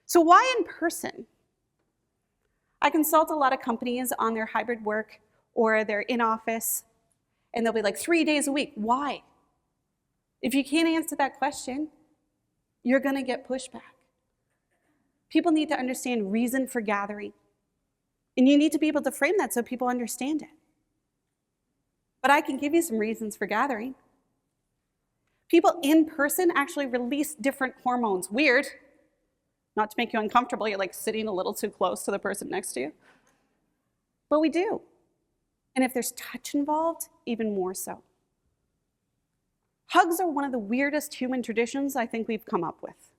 So why in person? I consult a lot of companies on their hybrid work or their in-office, and they'll be like 3 days a week. Why? If you can't answer that question, you're going to get pushback. People need to understand reason for gathering. And you need to be able to frame that so people understand it. But I can give you some reasons for gathering. People in person actually release different hormones. Weird. Not to make you uncomfortable, you're like sitting a little too close to the person next to you. But we do. And if there's touch involved, even more so. Hugs are one of the weirdest human traditions I think we've come up with.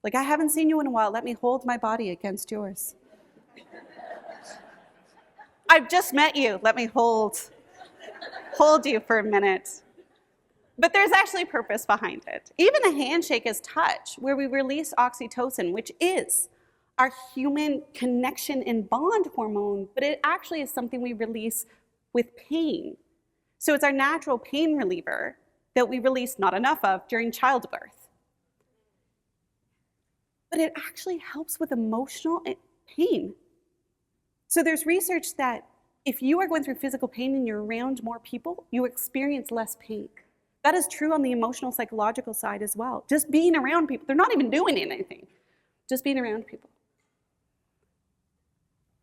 Like, I haven't seen you in a while, let me hold my body against yours. I've just met you, let me hold you for a minute. But there's actually purpose behind it. Even a handshake is touch, where we release oxytocin, which is our human connection and bond hormone, but it actually is something we release with pain. So it's our natural pain reliever that we release not enough of during childbirth. But it actually helps with emotional pain. So there's research that if you are going through physical pain and you're around more people, you experience less pain. That is true on the emotional, psychological side as well. Just being around people, they're not even doing anything, just being around people.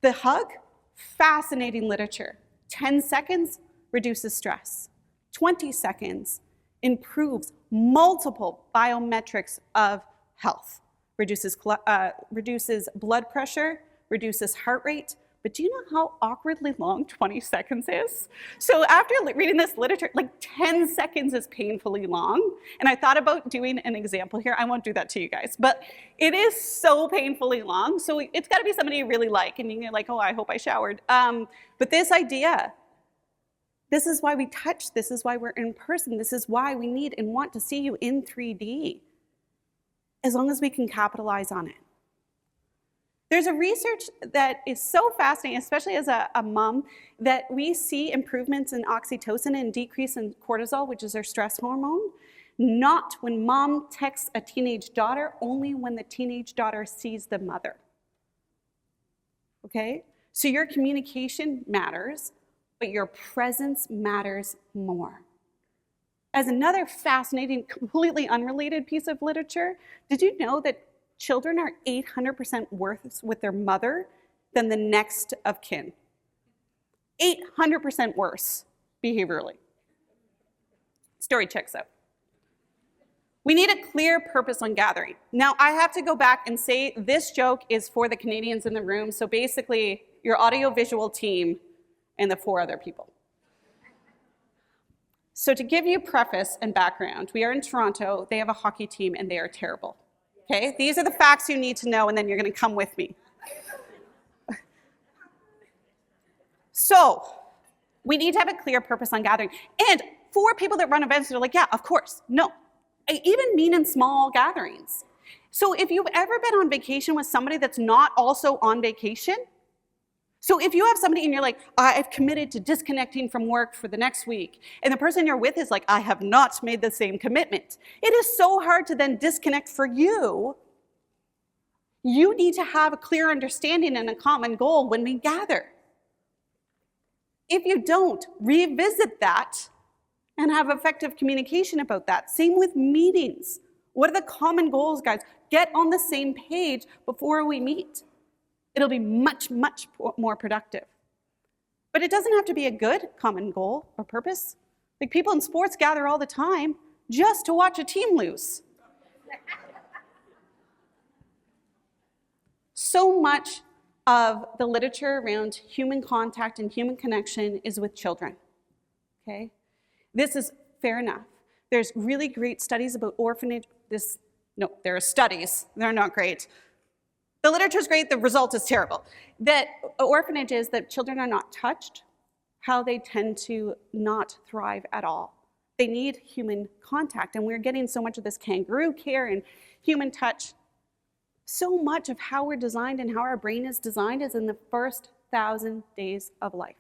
The hug, fascinating literature. 10 seconds reduces stress. 20 seconds improves multiple biometrics of health. Reduces blood pressure, reduces heart rate. But do you know how awkwardly long 20 seconds is? So after reading this literature, like 10 seconds is painfully long. And I thought about doing an example here. I won't do that to you guys, but it is so painfully long. So it's gotta be somebody you really like. And you're like, oh, I hope I showered. But this idea, this is why we touch. This is why we're in person. This is why we need and want to see you in 3D, as long as we can capitalize on it. There's a research that is so fascinating, especially as a mom, that we see improvements in oxytocin and decrease in cortisol, which is our stress hormone, not when mom texts a teenage daughter, only when the teenage daughter sees the mother. Okay? So your communication matters, but your presence matters more. As another fascinating, completely unrelated piece of literature, did you know that children are 800% worse with their mother than the next of kin? 800% worse behaviorally. Story checks out. We need a clear purpose on gathering. Now, I have to go back and say this joke is for the Canadians in the room, so basically your audiovisual team and the 4 other people. So to give you preface and background, we are in Toronto, they have a hockey team and they are terrible. Okay, these are the facts you need to know, and then you're going to come with me. So, we need to have a clear purpose on gathering. And for people that run events, they're like, yeah, of course. No, I even mean in small gatherings. So if you've ever been on vacation with somebody that's not also on vacation, so if you have somebody and you're like, I've committed to disconnecting from work for the next week, and the person you're with is like, I have not made the same commitment. It is so hard to then disconnect for you. You need to have a clear understanding and a common goal when we gather. If you don't, revisit that and have effective communication about that. Same with meetings. What are the common goals, guys? Get on the same page before we meet. It'll be much, much more productive. But it doesn't have to be a good common goal or purpose. Like, people in sports gather all the time just to watch a team lose. So much of the literature around human contact and human connection is with children, okay? This is fair enough. There's really great studies about orphanage. There are studies, they're not great. The literature is great, the result is terrible. That orphanages, that children are not touched, how they tend to not thrive at all. They need human contact, and we're getting so much of this kangaroo care and human touch. So much of how we're designed and how our brain is designed is in the first 1,000 days of life.